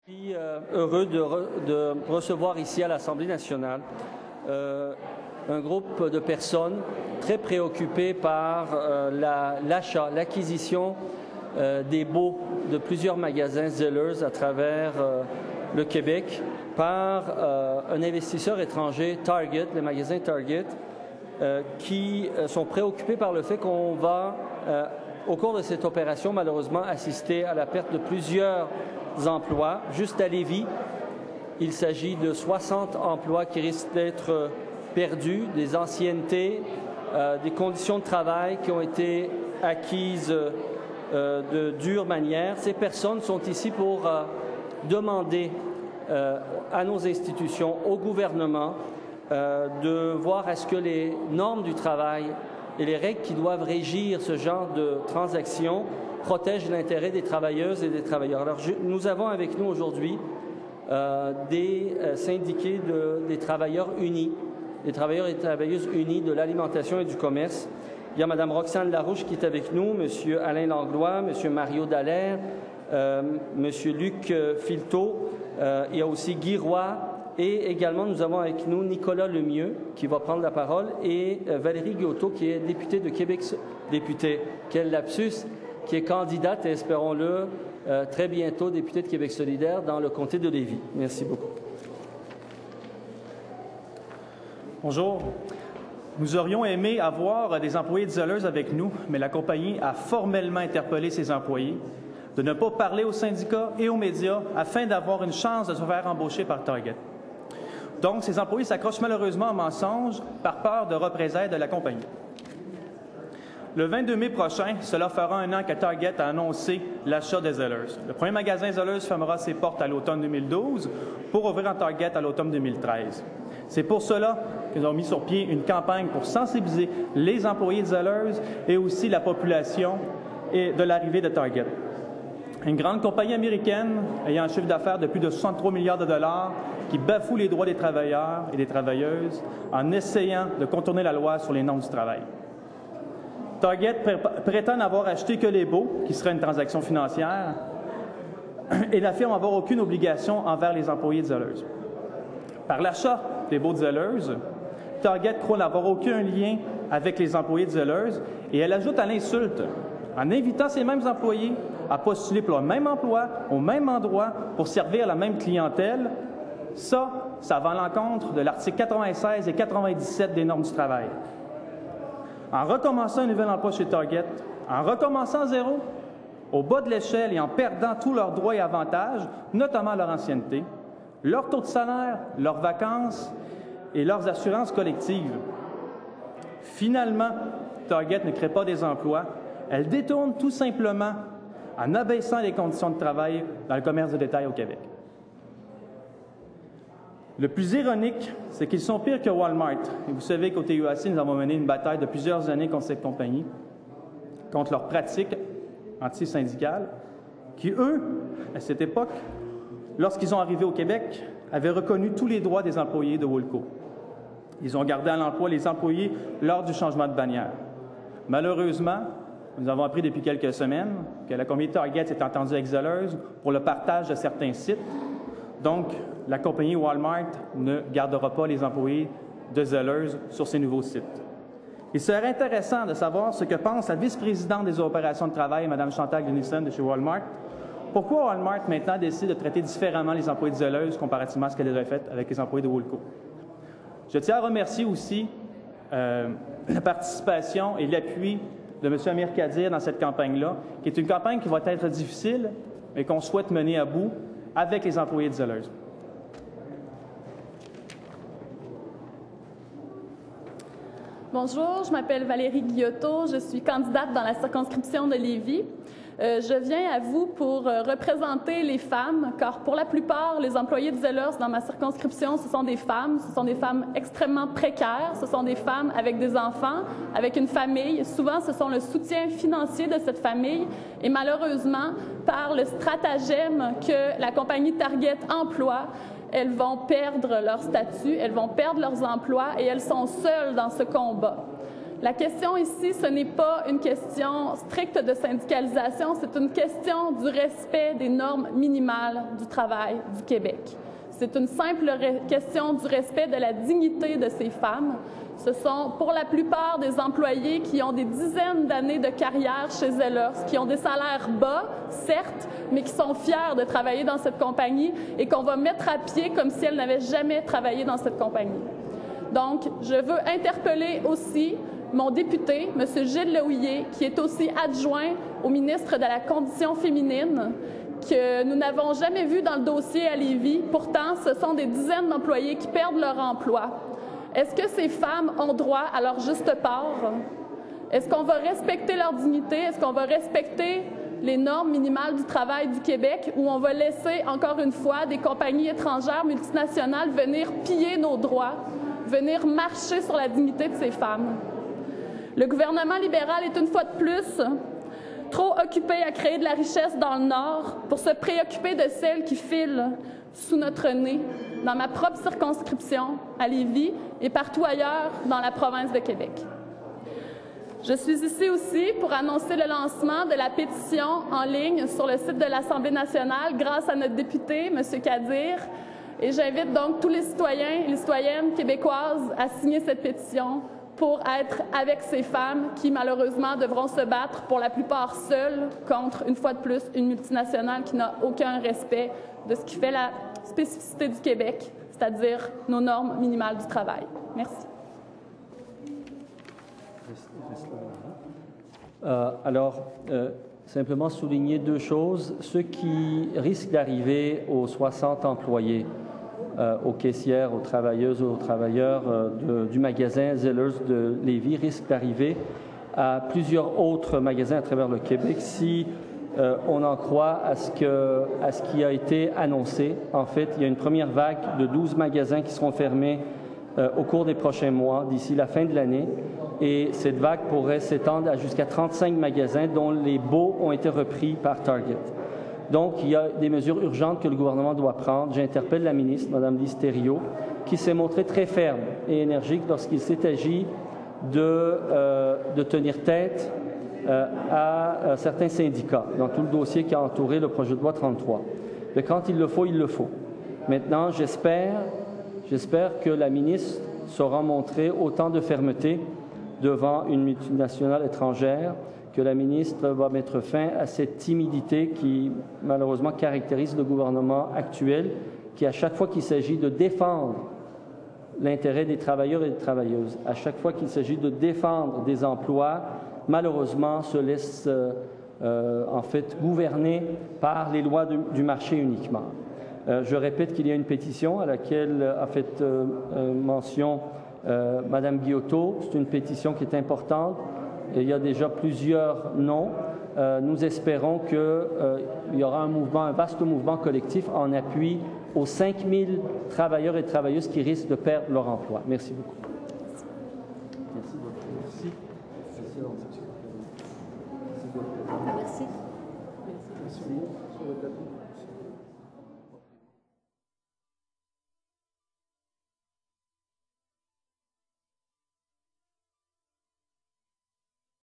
Je suis heureux de recevoir ici à l'Assemblée nationale un groupe de personnes très préoccupées par l'acquisition des baux de plusieurs magasins Zellers à travers le Québec par un investisseur étranger, Target, les magasins Target, qui sont préoccupés par le fait qu'on va, au cours de cette opération, malheureusement, assister à la perte de plusieurs emplois. Juste à Lévis, il s'agit de 60 emplois qui risquent d'être perdus, des anciennetés, des conditions de travail qui ont été acquises de dure manière. Ces personnes sont ici pour demander à nos institutions, au gouvernement, de voir à ce que les normes du travail et les règles qui doivent régir ce genre de transactions protègent l'intérêt des travailleuses et des travailleurs. Alors, nous avons avec nous aujourd'hui des syndiqués des travailleurs unis, des travailleurs et travailleuses unis de l'alimentation et du commerce. Il y a Mme Roxane Larouche qui est avec nous, M. Alain Langlois, M. Mario Dallaire, M. Luc Filteau, il y a aussi Guy Roy, et également nous avons avec nous Nicolas Lemieux qui va prendre la parole et Valérie Guillotot qui est députée de Québec, députée, quel lapsus, qui est candidate, et espérons-le, très bientôt députée de Québec solidaire dans le comté de Lévis. Merci beaucoup. Bonjour. Nous aurions aimé avoir des employés de Zellers avec nous, mais la compagnie a formellement interpellé ses employés de ne pas parler aux syndicats et aux médias afin d'avoir une chance de se faire embaucher par Target. Donc, ces employés s'accrochent malheureusement en mensonge par peur de représailles de la compagnie. Le 22 mai prochain, cela fera un an que Target a annoncé l'achat des Zellers. Le premier magasin Zellers fermera ses portes à l'automne 2012 pour ouvrir en Target à l'automne 2013. C'est pour cela qu'ils ont mis sur pied une campagne pour sensibiliser les employés de Zellers et aussi la population de l'arrivée de Target. Une grande compagnie américaine ayant un chiffre d'affaires de plus de 63 milliards de dollars qui bafoue les droits des travailleurs et des travailleuses en essayant de contourner la loi sur les normes du travail. Target prétend n'avoir acheté que les baux, qui serait une transaction financière, et n'affirme avoir aucune obligation envers les employés de Zellers. Par l'achat des baux de Zellers, Target croit n'avoir aucun lien avec les employés de Zellers et elle ajoute à l'insulte en invitant ces mêmes employés à postuler pour le même emploi, au même endroit, pour servir la même clientèle. Ça va à l'encontre de l'article 96 et 97 des normes du travail. En recommençant un nouvel emploi chez Target, en recommençant à zéro, au bas de l'échelle et en perdant tous leurs droits et avantages, notamment leur ancienneté, leur taux de salaire, leurs vacances et leurs assurances collectives. Finalement, Target ne crée pas des emplois, elle détourne tout simplement en abaissant les conditions de travail dans le commerce de détail au Québec. Le plus ironique, c'est qu'ils sont pires que Walmart. Et vous savez qu'au TUAC, nous avons mené une bataille de plusieurs années contre cette compagnie, contre leurs pratiques antisyndicales, qui, eux, à cette époque, lorsqu'ils sont arrivés au Québec, avaient reconnu tous les droits des employés de Woolco. Ils ont gardé à l'emploi les employés lors du changement de bannière. Malheureusement, nous avons appris depuis quelques semaines que la compagnie Target s'est entendue avec Zellers pour le partage de certains sites. Donc, la compagnie Walmart ne gardera pas les employés de Zellers sur ces nouveaux sites. Il serait intéressant de savoir ce que pense la vice-présidente des opérations de travail, Mme Chantal Gunnison de chez Walmart. Pourquoi Walmart maintenant décide de traiter différemment les employés de Zellers comparativement à ce qu'elle avait fait avec les employés de Woolco? Je tiens à remercier aussi la participation et l'appui de M. Amir Kadir dans cette campagne-là, qui est une campagne qui va être difficile, mais qu'on souhaite mener à bout avec les employés de Zellers. Bonjour, je m'appelle Valérie Guillotot, je suis candidate dans la circonscription de Lévis. Je viens à vous pour représenter les femmes, car pour la plupart, les employés de Zellers dans ma circonscription, ce sont des femmes extrêmement précaires, ce sont des femmes avec des enfants, avec une famille. Souvent, ce sont le soutien financier de cette famille et malheureusement, par le stratagème que la compagnie Target emploie, elles vont perdre leur statut, elles vont perdre leurs emplois et elles sont seules dans ce combat. La question ici, ce n'est pas une question stricte de syndicalisation, c'est une question du respect des normes minimales du travail du Québec. C'est une simple question du respect de la dignité de ces femmes. Ce sont pour la plupart des employés qui ont des dizaines d'années de carrière chez Zellers, qui ont des salaires bas, certes, mais qui sont fiers de travailler dans cette compagnie et qu'on va mettre à pied comme si elles n'avaient jamais travaillé dans cette compagnie. Donc, je veux interpeller aussi mon député, M. Gilles Lehouillier, qui est aussi adjoint au ministre de la Condition féminine, que nous n'avons jamais vu dans le dossier à Lévis. Pourtant, ce sont des dizaines d'employés qui perdent leur emploi. Est-ce que ces femmes ont droit à leur juste part? Est-ce qu'on va respecter leur dignité? Est-ce qu'on va respecter les normes minimales du travail du Québec ou on va laisser, encore une fois, des compagnies étrangères multinationales venir piller nos droits, venir marcher sur la dignité de ces femmes? Le gouvernement libéral est une fois de plus trop occupé à créer de la richesse dans le Nord pour se préoccuper de celles qui filent sous notre nez, dans ma propre circonscription, à Lévis, et partout ailleurs dans la province de Québec. Je suis ici aussi pour annoncer le lancement de la pétition en ligne sur le site de l'Assemblée nationale grâce à notre député, M. Kadir, et j'invite donc tous les citoyens et les citoyennes québécoises à signer cette pétition pour être avec ces femmes qui, malheureusement, devront se battre pour la plupart seules contre, une fois de plus, une multinationale qui n'a aucun respect de ce qui fait la spécificité du Québec, c'est-à-dire nos normes minimales du travail. Merci. Simplement souligner deux choses. Ceux qui risquent d'arriver aux 60 employés, aux caissières, aux travailleuses, aux travailleurs du magasin Zellers de Lévis risquent d'arriver à plusieurs autres magasins à travers le Québec si on en croit à ce qui a été annoncé. En fait, il y a une première vague de 12 magasins qui seront fermés au cours des prochains mois, d'ici la fin de l'année. Et cette vague pourrait s'étendre à jusqu'à 35 magasins dont les baux ont été repris par Target. Donc, il y a des mesures urgentes que le gouvernement doit prendre. J'interpelle la ministre, Mme Lise Thériault, qui s'est montrée très ferme et énergique lorsqu'il s'est agi de tenir tête à certains syndicats dans tout le dossier qui a entouré le projet de loi 33. Mais quand il le faut, il le faut. Maintenant, j'espère que la ministre saura montrer autant de fermeté devant une multinationale étrangère, que la ministre va mettre fin à cette timidité qui, malheureusement, caractérise le gouvernement actuel, qui, à chaque fois qu'il s'agit de défendre l'intérêt des travailleurs et des travailleuses, à chaque fois qu'il s'agit de défendre des emplois, malheureusement, se laisse en fait gouverner par les lois du marché uniquement. Je répète qu'il y a une pétition à laquelle a fait mention Mme Guillotot. C'est une pétition qui est importante. Il y a déjà plusieurs noms. Nous espérons qu'il y aura un vaste mouvement collectif en appui aux 5 000 travailleurs et travailleuses qui risquent de perdre leur emploi. Merci beaucoup. Merci. Merci.